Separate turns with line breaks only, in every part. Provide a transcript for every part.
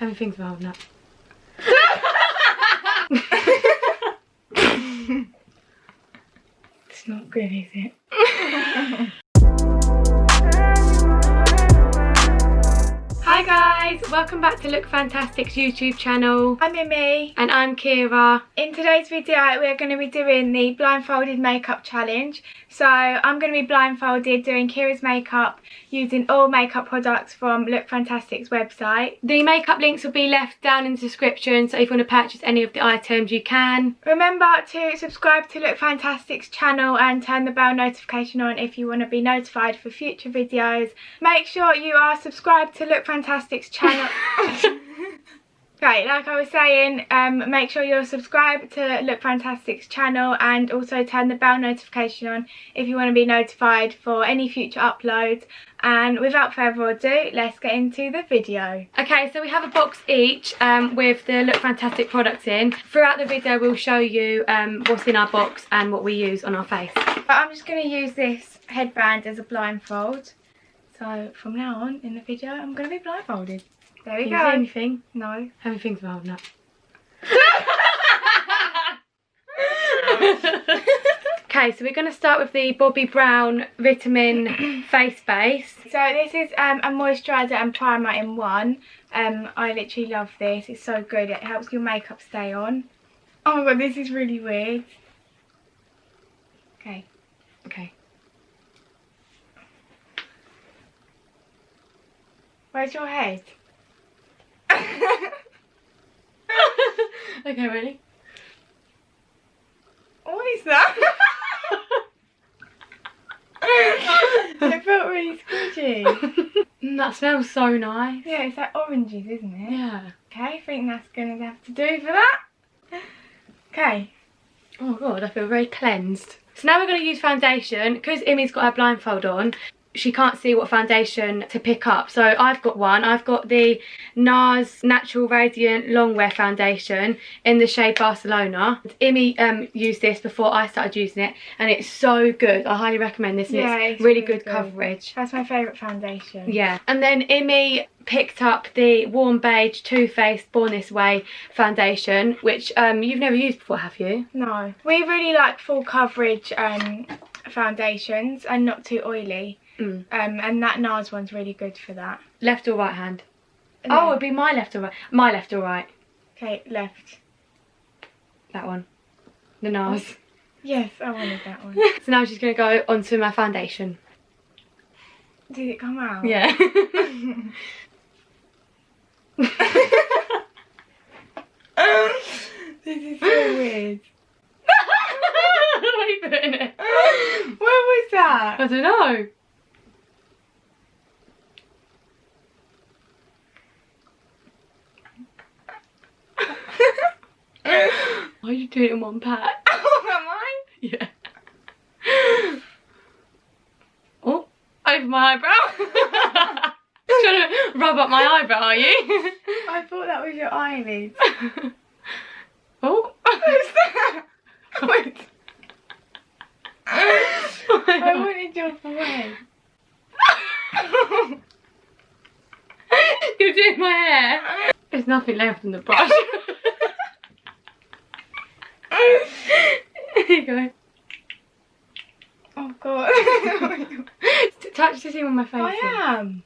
Having things about that. It's not good, is it? Hi guys, welcome back to Look Fantastic's YouTube channel.
I'm Mimi.
And I'm Kira.
In today's video we're going to be doing the blindfolded makeup challenge. So I'm going to be blindfolded doing Kira's makeup using all makeup products from Look Fantastic's website.
The makeup links will be left down in the description, so if you want to purchase any of the items you can.
Remember to subscribe to Look Fantastic's channel and turn the bell notification on if you want to be notified for future videos. Make sure you are subscribed to Look Fantastic's channel. Okay, like I was saying, make sure you're subscribed to Look Fantastic's channel and also turn the bell notification on if you want to be notified for any future uploads. And without further ado, let's get into the video.
Okay, so we have a box each with the Look Fantastic products in. Throughout the video we'll show you what's in our box and what we use on our face.
But I'm just going to use this headband as a blindfold. So from now on in the video I'm going to be blindfolded. There we go.
Can you see anything?
No.
Having things about that. Okay, so we're going to start with the Bobbi Brown Vitamin Face Base.
So this is a moisturiser and primer in one. I literally love this. It's so good. It helps your makeup stay on. Oh my god, this is really weird. Okay.
Okay.
Where's your head?
Okay, ready?
What is that? It felt really squishy.
That smells so nice.
Yeah, it's like oranges, isn't it?
Yeah.
Okay, I think that's going to have to do for that. Okay.
Oh my god, I feel very cleansed. So now we're going to use foundation. Because Imi's got her blindfold on, she can't see what foundation to pick up. So I've got one. I've got the NARS Natural Radiant Longwear foundation in the shade Barcelona. Imi used this before I started using it and it's so good. I highly recommend this. And
Yeah,
it's really good coverage.
That's my favourite foundation.
Yeah. And then Imi picked up the Warm Beige Too Faced Born This Way foundation, which you've never used before, have you?
No. We really like full coverage foundations and not too oily. And that NARS one's really good for that.
Left or right hand?
No.
Oh, it'd be my left or right. My left or right.
Okay, left.
That one. The NARS.
Yes, I wanted that one.
So now she's going to go onto my foundation.
Did it come out?
Yeah.
This is so weird.
What are you putting it?
Where was that?
I don't know. Why are you doing it in one pack?
Oh, am I?
Yeah. Oh, over my eyebrow. Trying to rub up my eyebrow, are you?
I thought that was your eyelid.
Oh.
What's that? Wait. I wanted your forehead.
You're doing my hair. There's nothing left in the brush. There you go.
Oh god.
Touch the thing on my face.
I am.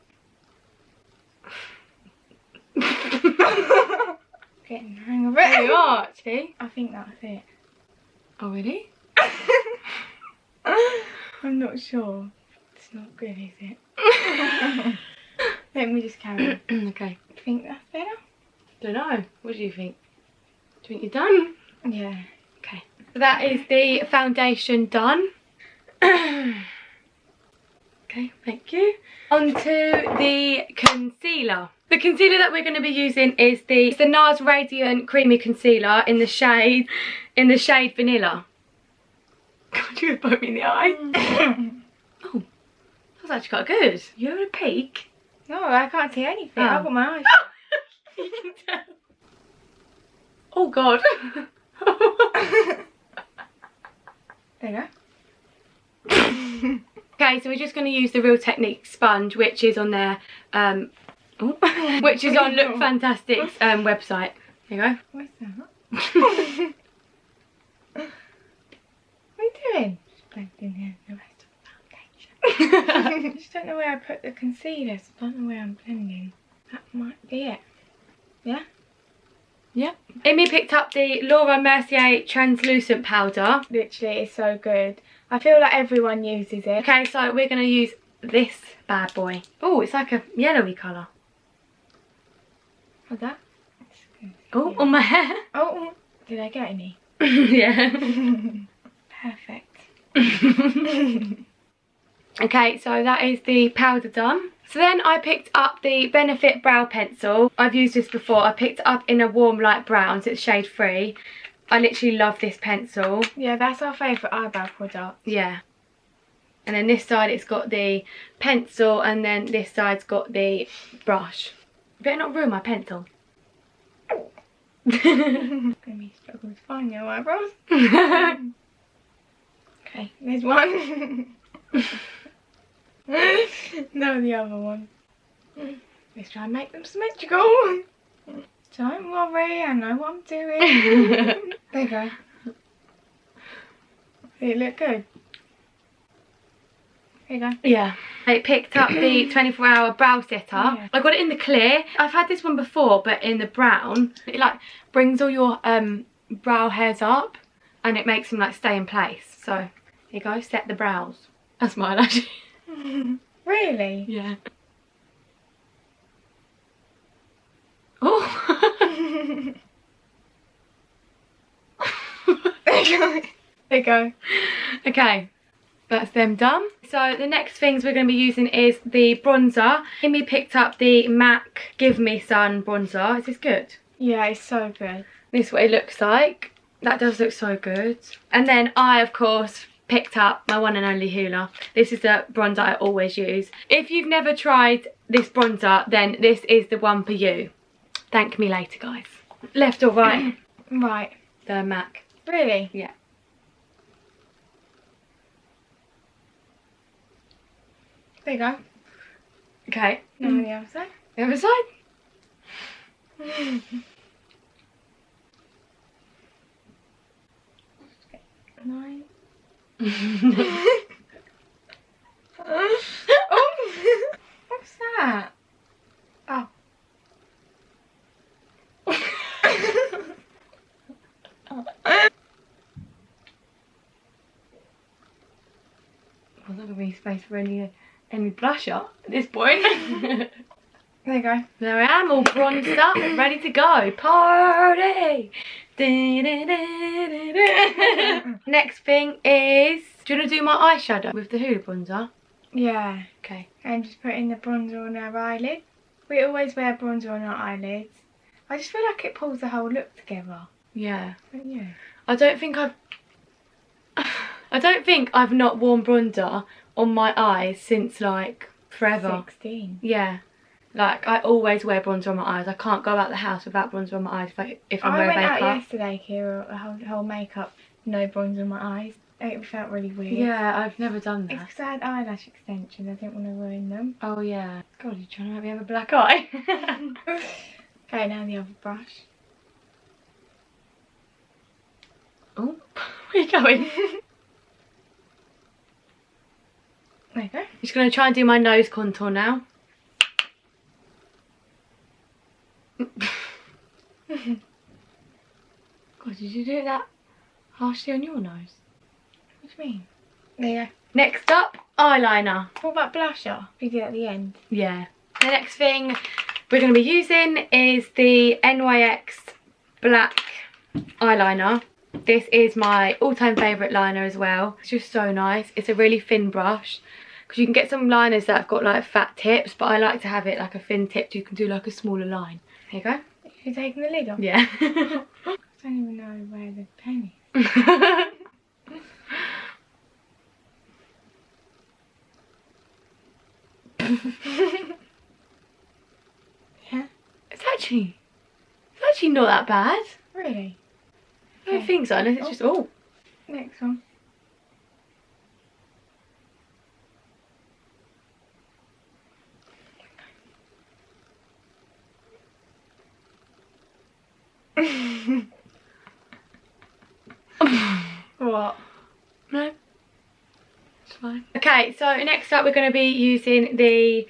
Getting the hang of it.
There you are, actually.
I think that's it.
Oh, really?
I'm not sure. It's not good, is it? Let me just carry on.
Okay.
I think that's better.
Don't know. What do you think? Do you think you're done?
Yeah.
Okay. So that is the foundation done. Okay, thank you. On to the concealer. The concealer that we're going to be using is the NARS Radiant Creamy Concealer in the shade Vanilla. God, you poke me in the eye. Oh, that's actually quite good. You having a peek?
No, I can't see anything.
Oh.
I've got my eyes.
You can tell. Oh god.
There you go.
Okay, so we're just going to use the Real Technique sponge, which is on there Ooh. Which is on Look Fantastic's website. There you go.
What's that? What are you doing? Just blending in the rest of the foundation. I just don't know where I put the concealer, so I don't know where I'm blending. That might be it. Yeah?
Yeah. Amy picked up the Laura Mercier translucent powder.
Literally, it's so good. I feel like everyone uses it.
Okay, so we're going to use this bad boy. Oh, it's like a yellowy colour.
What's that?
Oh, on my hair.
Oh, did I get any?
Yeah.
Perfect.
Okay, so that is the powder done. So then I picked up the Benefit Brow Pencil. I've used this before. I picked it up in a warm light brown, so it's shade free. I literally love this pencil.
Yeah, that's our favourite eyebrow product.
Yeah. And then this side it's got the pencil, and then this side's got the brush. Better not ruin my pencil.
Gonna be struggling to find your eyebrows. Okay, there's one. No, the other one. Let's try and make them symmetrical. Don't worry, I know what I'm doing. There you go. Does it look good? There you go.
Yeah. I picked up the 24-hour brow setter.
Yeah.
I got it in the clear. I've had this one before, but in the brown. It like brings all your brow hairs up, and it makes them like stay in place. So here you go, set the brows. That's my eyelash.
Really?
Yeah. Oh.
There you go. There you go.
Okay. That's them done. So the next things we're going to be using is the bronzer. Amy picked up the MAC Give Me Sun bronzer. Is this good?
Yeah, it's so good.
This is what it looks like. That does look so good. And then I, of course, picked up my one and only Hoola. This is the bronzer I always use. If you've never tried this bronzer, then this is the one for you. Thank me later, guys. Left or right?
Right.
The MAC.
Really?
Yeah.
There you go.
Okay.
Now the other side.
The other side?
Nine.
Oh.
What's that? Oh.
There's not going to be space for any blusher at this point.
There you go.
There I am, all bronzed up and ready to go. Party! Next thing is, do you want to do my eyeshadow with the Hoola bronzer?
Yeah.
Okay.
And just putting the bronzer on our eyelid. We always wear bronzer on our eyelids. I just feel like it pulls the whole look together.
Yeah.
Don't you?
I don't think I've not worn bronzer on my eyes since like forever.
16.
Yeah. Like I always wear bronzer on my eyes. I can't go out the house without bronzer on my eyes if I'm wearing makeup.
I went out yesterday, Kira, a whole makeup, no bronzer on my eyes. It felt really weird.
Yeah, I've never done
It's
that.
because I had eyelash extensions. I didn't want to ruin them.
Oh yeah. God, you're trying to make me have a black eye.
Okay, now the other brush.
Oh, where are you going?
There you go.
Just going to try and do my nose contour now. God, did you do that harshly on your nose?
What do you mean? There you go.
Next up, eyeliner.
What about blusher? We did at the end.
Yeah. The next thing we're going to be using is the NYX black eyeliner. This is my all-time favourite liner as well. It's just so nice. It's a really thin brush. Because you can get some liners that have got like fat tips, but I like to have it like a thin tip so you can do like a smaller line. Here you go.
You're taking the lid off?
Yeah.
I don't even know where the pen is. Yeah.
It's actually not that bad.
Really?
I don't think so, unless it's just, oh.
Next one. What?
No. It's fine. Okay, so next up we're going to be using the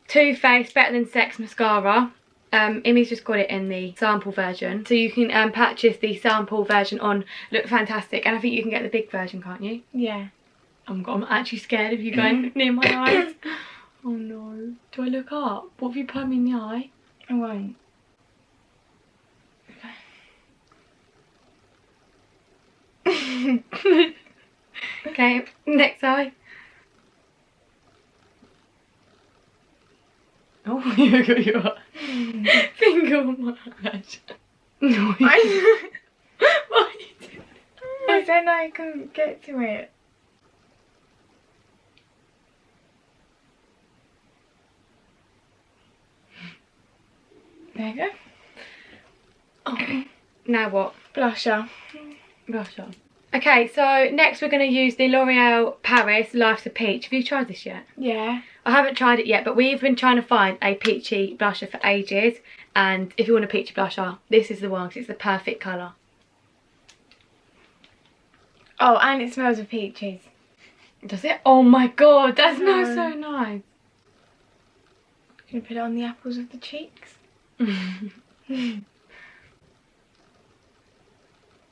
Too Faced Better Than Sex mascara. Emmy's just got it in the sample version. So you can purchase the sample version on Look Fantastic. And I think you can get the big version, can't you?
Yeah.
I'm actually scared of you going near my eyes. Oh no. Do I look up? What have you put me in the eye?
I won't. Okay.
Okay, next eye. Oh, you got your finger on my eyes. No, what are you doing?
I don't know, I can get to it. There you go.
Oh. Now what?
Blusher.
Blusher. Okay, so next we're going to use the L'Oreal Paris Life's a Peach. Have you tried this yet?
Yeah.
I haven't tried it yet, but we've been trying to find a peachy blusher for ages. And if you want a peachy blusher, this is the one because it's the perfect colour.
Oh, and it smells of peaches.
Does it? Oh my god, that smells so nice.
Can you put it on the apples of the cheeks? Put it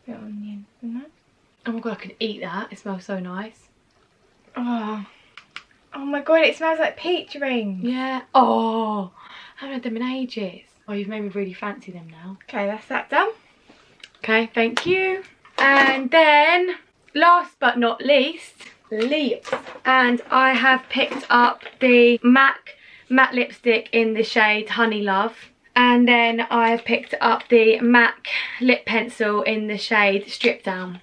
on the end of the nose.
Oh my god, I could eat that. It smells so nice.
Oh my god, it smells like peach rings.
Yeah. Oh, I haven't had them in ages. Oh, you've made me really fancy them now.
Okay, that's that done.
Okay, thank you. And then, last but not least, lips. And I have picked up the MAC matte lipstick in the shade Honey Love. And then I have picked up the MAC lip pencil in the shade Strip Down.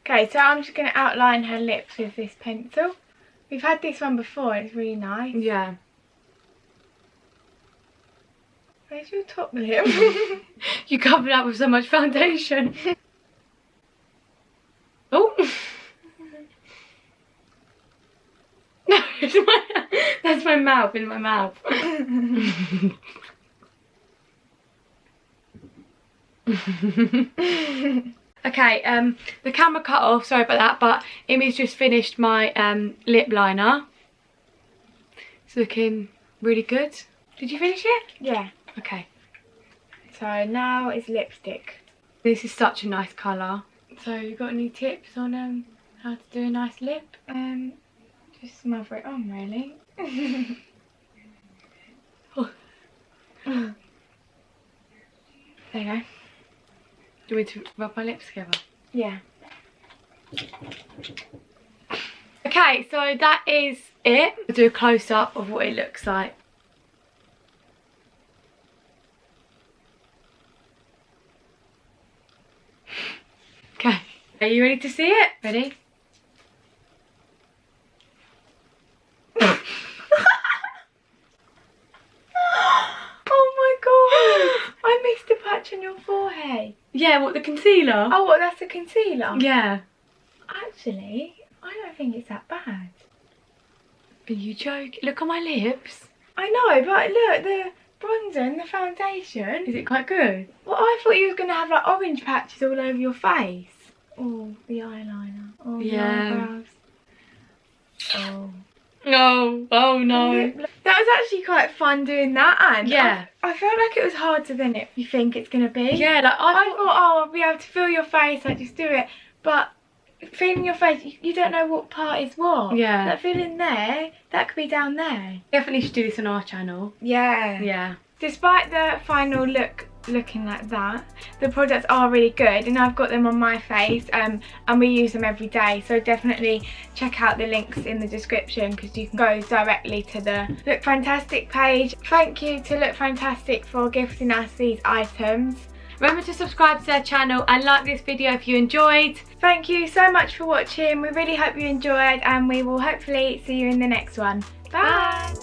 Okay, so I'm just going to outline her lips with this pencil. We've had this one before, it's really nice.
Yeah.
Where's your top lip?
You covered up with so much foundation. Oh. No, that's my mouth, in my mouth. Okay, the camera cut off, sorry about that, but Emmy's just finished my lip liner. It's looking really good. Did you finish it?
Yeah.
Okay.
So now it's lipstick.
This is such a nice colour. So you got any tips on how to do a nice lip?
Just smother it on, really.
Oh.
There you go.
Do you want me to rub my lips together?
Yeah.
Okay, so that is it. I'll do a close-up of what it looks like. Okay, are you ready to see it? Ready?
Oh my god! I missed a patch on your forehead.
Yeah, what, the concealer?
Oh, what, that's a concealer?
Yeah.
Actually, I don't think it's that bad.
Are you joking? Look on my lips.
I know, but look, the bronzer and the foundation.
Is it quite good?
Well, I thought you were going to have like orange patches all over your face. Oh, the eyeliner. Oh,
Yeah.
the eyebrows. Oh.
No. Oh no.
That was actually quite fun doing that, and
Yeah.
I felt like it was harder than it you think it's going to be.
Yeah, like
I thought, oh, I'll be able to feel your face, like just do it. But feeling your face, you don't know what part is what.
Yeah.
That feeling there, that could be down there.
definitely should do this on our channel.
Yeah.
Yeah.
Despite the final look looking like that, the products are really good, and I've got them on my face, and we use them every day, so definitely check out the links in the description because you can go directly to the Look Fantastic page. Thank you to Look Fantastic for gifting us these items.
Remember to subscribe to their channel and like this video if you enjoyed.
Thank you so much for watching. We really hope you enjoyed, and we will hopefully see you in the next one. Bye.